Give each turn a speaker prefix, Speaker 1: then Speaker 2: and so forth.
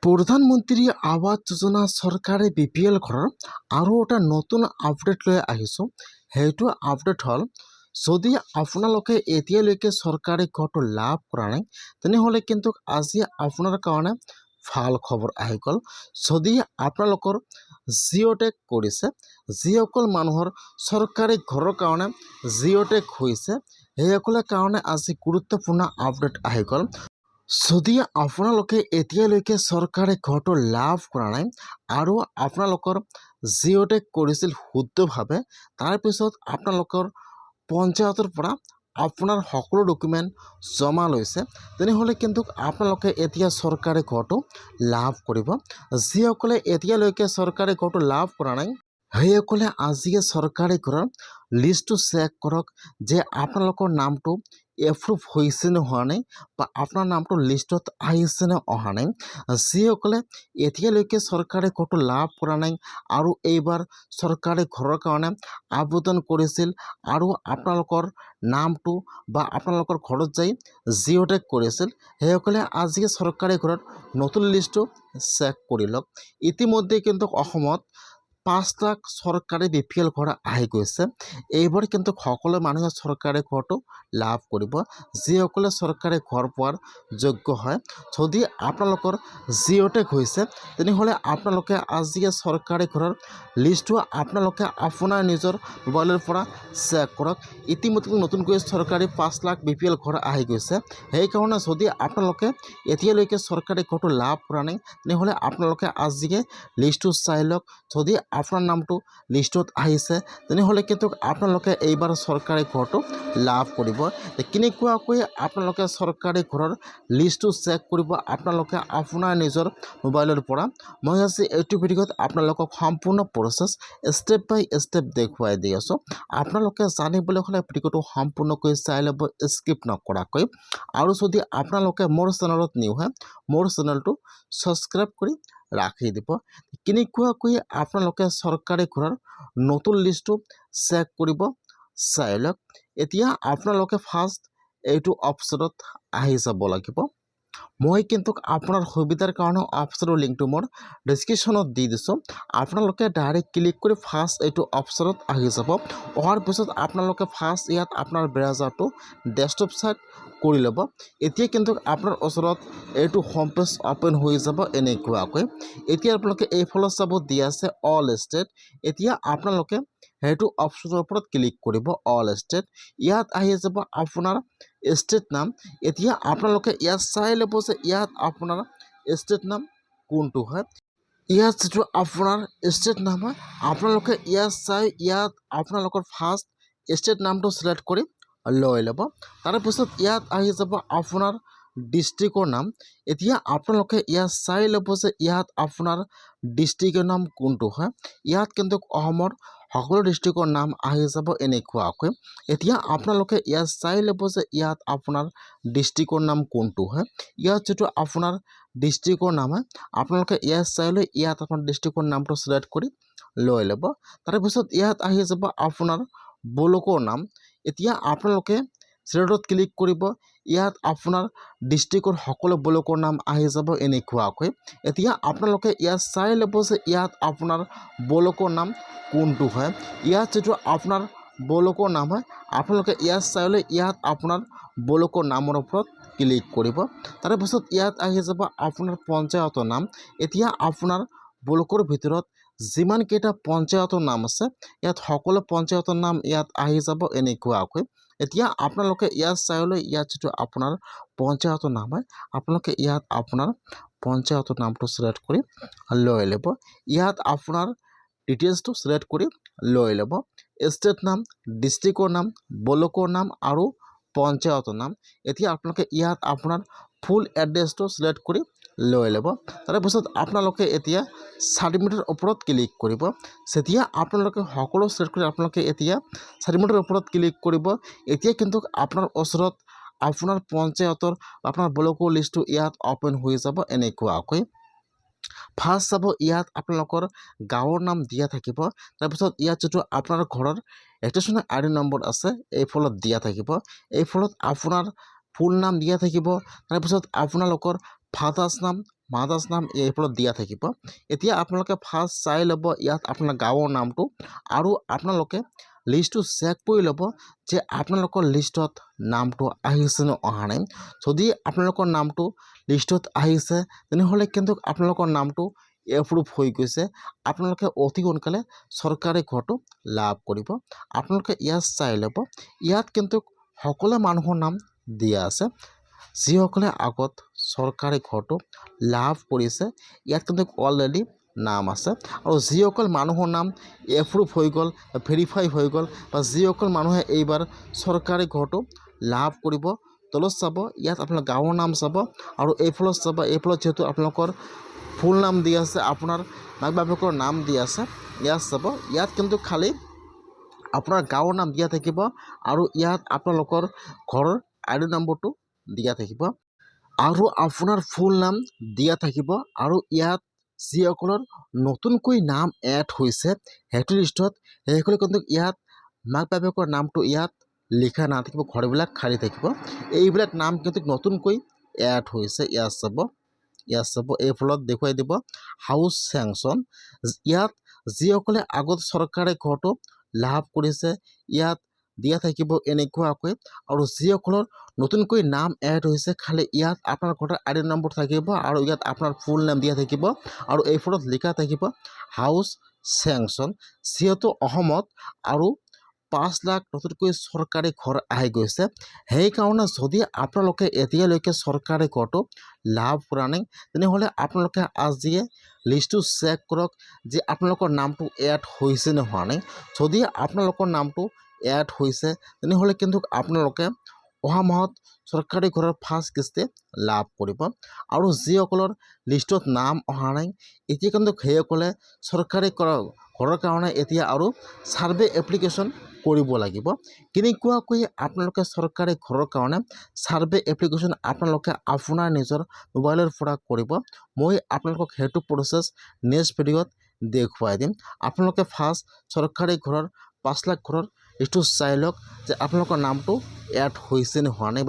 Speaker 1: প্ৰধানমন্ত্ৰী আৱাস যোজনা চৰকাৰে BPL ঘৰৰ আৰু এটা নতুন আপডেট লৈ আহিছোঁ। সেইটো আপডেট হ'ল, যদি আপোনালোকে এতিয়ালৈকে চৰকাৰী ঘৰটো লাভ কৰা নাই তেনেহ'লে কিন্তু আজি আপোনাৰ কাৰণে ভাল খবৰ আহি গ'ল। যদি আপোনালোকৰ জিঅ'টেক কৰিছে, যিসকল মানুহৰ চৰকাৰী ঘৰৰ কাৰণে জিঅ'টেক হৈছে সেইসকলৰ কাৰণে আজি গুৰুত্বপূৰ্ণ আপডেট আহি গ'ল। যদি আপোনালোকে এতিয়ালৈকে চৰকাৰী ঘৰটো লাভ কৰা নাই আৰু আপোনালোকৰ জিঅ'টেক কৰিছিল শুদ্ধভাৱে, তাৰপিছত আপোনালোকৰ পঞ্চায়তৰ পৰা আপোনাৰ সকলো ডকুমেণ্ট জমা লৈছে, তেনেহ'লে কিন্তু আপোনালোকে এতিয়া চৰকাৰী ঘৰটো লাভ কৰিব। যিসকলে এতিয়ালৈকে চৰকাৰী ঘৰটো লাভ কৰা নাই সেইসকলে আজিয়ে চৰকাৰী ঘৰৰ লিষ্টটো চেক কৰক যে আপোনালোকৰ নামটো এপ্ৰুভ হৈছে নে হোৱা নাই বা আপোনাৰ নামটো লিষ্টত আহিছে নে অহা নাই। যিসকলে এতিয়ালৈকে চৰকাৰী ঘৰটো লাভ কৰা নাই আৰু এইবাৰ চৰকাৰী ঘৰৰ কাৰণে আবেদন কৰিছিল আৰু আপোনালোকৰ নামটো বা আপোনালোকৰ ঘৰত যাই জিঅ'টেক কৰিছিল, সেইসকলে আজিয়ে চৰকাৰী ঘৰত নতুন লিষ্টটো চেক কৰি লওক। ইতিমধ্যে কিন্তু অসমত 5 লাখ চৰকাৰী BPL ঘৰ আহি গৈছে। এইবাৰ কিন্তু সকলো মানুহে চৰকাৰী ঘৰটো লাভ কৰিব, যিসকলে চৰকাৰী ঘৰ পোৱাৰ যোগ্য হয়। যদি আপোনালোকৰ জিঅ'টেক হৈছে তেনেহ'লে আপোনালোকে আজিয়ে চৰকাৰী ঘৰৰ লিষ্টটো আপোনালোকে আপোনাৰ নিজৰ মোবাইলৰ পৰা চেক কৰক। ইতিমধ্যে নতুনকৈ চৰকাৰী 5 লাখ BPL ঘৰ আহি গৈছে। সেইকাৰণে যদি আপোনালোকে এতিয়ালৈকে চৰকাৰী ঘৰটো লাভ কৰা নাই তেনেহ'লে আপোনালোকে আজিয়ে লিষ্টটো চাই লওক। যদি আপোনাৰ নামটো লিষ্টত আহিছে তেনেহ'লে কিন্তু আপোনালোকে এইবাৰ চৰকাৰী ঘৰটো লাভ কৰিব। কেনেকুৱাকৈ আপোনালোকে চৰকাৰী ঘৰৰ লিষ্টটো চেক কৰিব আপোনালোকে আপোনাৰ নিজৰ মোবাইলৰ পৰা, মই আজি এইটো ভিডিঅ'ত আপোনালোকক সম্পূৰ্ণ প্ৰচেছ ষ্টেপ বাই ষ্টেপ দেখুৱাই দি আছোঁ। আপোনালোকে জানিবলৈ হ'লে ভিডিঅ'টো সম্পূৰ্ণকৈ চাই ল'ব, স্কিপ নকৰাকৈ। আৰু যদি আপোনালোকে মোৰ চেনেলত নিউ হয়, মোৰ চেনেলটো ছাবস্ক্ৰাইব কৰি ৰাখি দিব। কেনেকুৱাকৈ আপোনালোকে চৰকাৰী ঘৰৰ নতুন লিষ্টটো চেক কৰিব চাই লওক। এতিয়া আপোনালোকে ফাৰ্ষ্ট এইটো অপশ্যনত আহি যাব লাগিব। মই কিন্তু আপোনাৰ সুবিধাৰ কাৰণে অপশ্যনৰ লিংকটো মোৰ ডিছক্ৰিপশ্যনত দি দিছোঁ। আপোনালোকে ডাইৰেক্ট ক্লিক কৰি ফাৰ্ষ্ট এইটো অপশ্যনত আহি যাব। অহাৰ পিছত আপোনালোকে ফাৰ্ষ্ট ইয়াত আপোনাৰ ব্ৰাউজাৰটো ডেস্কটপ ছাইড কৰি ল'ব। এতিয়া কিন্তু আপোনাৰ ওচৰত এইটো হোম পেজ অ'পেন হৈ যাব এনেকুৱাকৈ। এতিয়া আপোনালোকে এইফালে চাব দিয়া আছে অল ষ্টেট। এতিয়া আপোনালোকে সেইটো অপশ্যনৰ ওপৰত ক্লিক কৰিব, অল ষ্টেট। ইয়াত আহি যাব আপোনাৰ ষ্টেট নাম। এতিয়া আপোনালোকে ইয়াত চাই ল'ব যে ইয়াত আপোনাৰ ষ্টেট নাম কোনটো হয়। ইয়াত যিটো আপোনাৰ ষ্টেট নাম হয় আপোনালোকে ইয়াত চাই ইয়াত আপোনালোকৰ ফাৰ্ষ্ট ষ্টেট নামটো ছিলেক্ট কৰি লৈ ল'ব। তাৰপিছত ইয়াত আহি যাব আপোনাৰ ডিষ্ট্ৰিক্টৰ নাম। এতিয়া আপোনালোকে ইয়াত চাই ল'ব যে ইয়াত আপোনাৰ ডিষ্ট্ৰিক্টৰ নাম কোনটো হয়। ইয়াত কিন্তু অসমৰ সকলো ডিষ্ট্ৰিক্টৰ নাম আহি যাব এনেকুৱাকৈ। এতিয়া আপোনালোকে ইয়াত চাই ল'ব যে ইয়াত আপোনাৰ ডিষ্ট্ৰিক্টৰ নাম কোনটো হয়। ইয়াত যিটো আপোনাৰ ডিষ্ট্ৰিক্টৰ নাম হয় আপোনালোকে ইয়াত চাই লৈ ইয়াত আপোনাৰ ডিষ্ট্ৰিক্টৰ নামটো ছিলেক্ট কৰি লৈ ল'ব। তাৰপিছত ইয়াত আহি যাব আপোনাৰ ব্লকৰ নাম। এতিয়া আপোনালোকে ছিলেক্টত ক্লিক কৰিব। ইয়াত আপোনাৰ ডিষ্ট্ৰিক্টৰ সকলো ব্লকৰ নাম আহি যাব এনেকুৱাকৈ। এতিয়া আপোনালোকে ইয়াত চাই ল'ব যে ইয়াত আপোনাৰ ব্লকৰ নাম কোনটো হয়। ইয়াত যিটো আপোনাৰ ব্লকৰ নাম হয় আপোনালোকে ইয়াত চাই লৈ ইয়াত আপোনাৰ ব্লকৰ নামৰ ওপৰত ক্লিক কৰিব। তাৰপিছত ইয়াত আহি যাব আপোনাৰ পঞ্চায়তৰ নাম। এতিয়া আপোনাৰ ব্লকৰ ভিতৰত যিমানকেইটা পঞ্চায়তৰ নাম আছে ইয়াত সকলো পঞ্চায়তৰ নাম ইয়াত আহি যাব এনেকুৱাকৈ। এতিয়া আপোনালোকে ইয়াত চাই লৈ ইয়াত যিটো আপোনাৰ পঞ্চায়তৰ নাম হয় আপোনালোকে ইয়াত আপোনাৰ পঞ্চায়তৰ নামটো ছিলেক্ট কৰি লৈ ল'ব। ইয়াত আপোনাৰ ডিটেইলছটো ছিলেক্ট কৰি লৈ ল'ব। ষ্টেট নাম, ডিষ্ট্ৰিক্টৰ নাম, ব্লকৰ নাম আৰু পঞ্চায়তৰ নাম। এতিয়া আপোনালোকে ইয়াত আপোনাৰ ফুল এড্ৰেছটো ছিলেক্ট কৰি লৈ ল'ব। তাৰপিছত আপোনালোকে এতিয়া ছাবমিটৰ ওপৰত ক্লিক কৰিব। যেতিয়া আপোনালোকে সকলো ছিলেক্ট কৰি আপোনালোকে এতিয়া ছাবমিটৰ ওপৰত ক্লিক কৰিব। এতিয়া কিন্তু আপোনাৰ ওচৰত আপোনাৰ পঞ্চায়তৰ আপোনাৰ ব্লকৰ লিষ্টটো ইয়াত অ'পেন হৈ যাব এনেকুৱাকৈ। ফাৰ্ষ্ট চাব ইয়াত আপোনালোকৰ গাঁৱৰ নাম দিয়া থাকিব। তাৰপিছত ইয়াত যিটো আপোনাৰ ঘৰৰ ৰেজিষ্ট্ৰেশ্যন ID নম্বৰ আছে এইফালত দিয়া থাকিব। এইফালত আপোনাৰ ফুল নাম দিয়া থাকিব। তাৰপিছত আপোনালোকৰ ফাদাৰ্ছ নাম, মাদাৰ্ছ নাম এইফালত দিয়া থাকিব। এতিয়া আপোনালোকে ফাৰ্ষ্ট চাই ল'ব ইয়াত আপোনাৰ গাঁৱৰ নামটো আৰু আপোনালোকে লিষ্টটো চেক কৰি ল'ব যে আপোনালোকৰ লিষ্টত নামটো আহিছে নে অহা নাই। যদি আপোনালোকৰ নামটো লিষ্টত আহিছে তেনেহ'লে কিন্তু আপোনালোকৰ নামটো এপ্ৰুভ হৈ গৈছে, আপোনালোকে অতি সোনকালে চৰকাৰী ঘৰটো লাভ কৰিব। আপোনালোকে ইয়াত চাই ল'ব, ইয়াত কিন্তু সকলো মানুহৰ নাম দিয়া আছে যিসকলে আগত চৰকাৰী ঘৰটো লাভ কৰিছে। ইয়াত কিন্তু অলৰেডি নাম আছে আৰু যিসকল মানুহৰ নাম এপ্ৰুভ হৈ গ'ল, ভেৰিফাই হৈ গ'ল বা যিসকল মানুহে এইবাৰ চৰকাৰী ঘৰটো লাভ কৰিব, তলত চাব ইয়াত আপোনাৰ গাঁৱৰ নাম চাব আৰু এইফালত চাব, এইফালত যিহেতু আপোনালোকৰ ফুল নাম দি আছে, আপোনাৰ মাক বাপেকৰ নাম দি আছে, ইয়াত চাব ইয়াত কিন্তু খালী আপোনাৰ গাঁৱৰ নাম দিয়া থাকিব আৰু ইয়াত আপোনালোকৰ ঘৰৰ আইডি নম্বৰটো দিয়া থাকিব আৰু আপোনাৰ ফুল নাম দিয়া থাকিব। আৰু ইয়াত যিসকলৰ নতুনকৈ নাম এড হৈছে সেইটো লিষ্টত, সেইসকলে কিন্তু ইয়াত মাক বাপেকৰ নামটো ইয়াত লিখা নাথাকিব, ঘৰবিলাক খালী থাকিব। এইবিলাক নাম কিন্তু নতুনকৈ এড হৈছে। ইয়াত চাব এইফালত দেখুৱাই দিব হাউচ চেংচন, ইয়াত যিসকলে আগত চৰকাৰে ঘৰটো লাভ কৰিছে ইয়াত দিয়া থাকিব এনেকুৱাকৈ। আৰু যিসকলৰ নতুনকৈ নাম এড হৈছে খালি ইয়াত আপোনাৰ ঘৰৰ আইডি নম্বৰ থাকিব আৰু ইয়াত আপোনাৰ ফুল নাম দিয়া থাকিব আৰু এইফালত লিখা থাকিব হাউচ চেংচন। যিহেতু অসমত আৰু 5 লাখ নতুনকৈ চৰকাৰী ঘৰ আহি গৈছে, সেইকাৰণে যদি আপোনালোকে এতিয়ালৈকে চৰকাৰী ঘৰটো লাভ কৰা নাই তেনেহ'লে আপোনালোকে আজিয়ে লিষ্টটো চেক কৰক যে আপোনালোকৰ নামটো এড হৈছে নে হোৱা নাই। যদি আপোনালোকৰ নামটো এড হৈছে তেনেহ'লে কিন্তু আপোনালোকে অহা মাহত চৰকাৰী ঘৰৰ ফাৰ্ষ্ট কিস্তি লাভ কৰিব। আৰু যিসকলৰ লিষ্টত নাম অহা নাই এতিয়া কিন্তু সেইসকলে চৰকাৰী ঘৰৰ কাৰণে এতিয়া আৰু ছাৰ্ভে এপ্লিকেশ্যন কৰিব লাগিব। কেনেকুৱাকৈ আপোনালোকে চৰকাৰী ঘৰৰ কাৰণে ছাৰ্ভে এপ্লিকেশ্যন আপোনালোকে আপোনাৰ নিজৰ মোবাইলৰ পৰা কৰিব, মই আপোনালোকক সেইটো প্ৰচেছ নেক্সট ভিডিঅ'ত দেখুৱাই দিম। আপোনালোকে ফাৰ্ষ্ট চৰকাৰী ঘৰৰ 5 লাখ ঘৰৰ লিষ্টটো চাই লওক যে আপোনালোকৰ নামটো এড হৈছে নে হোৱা নাই।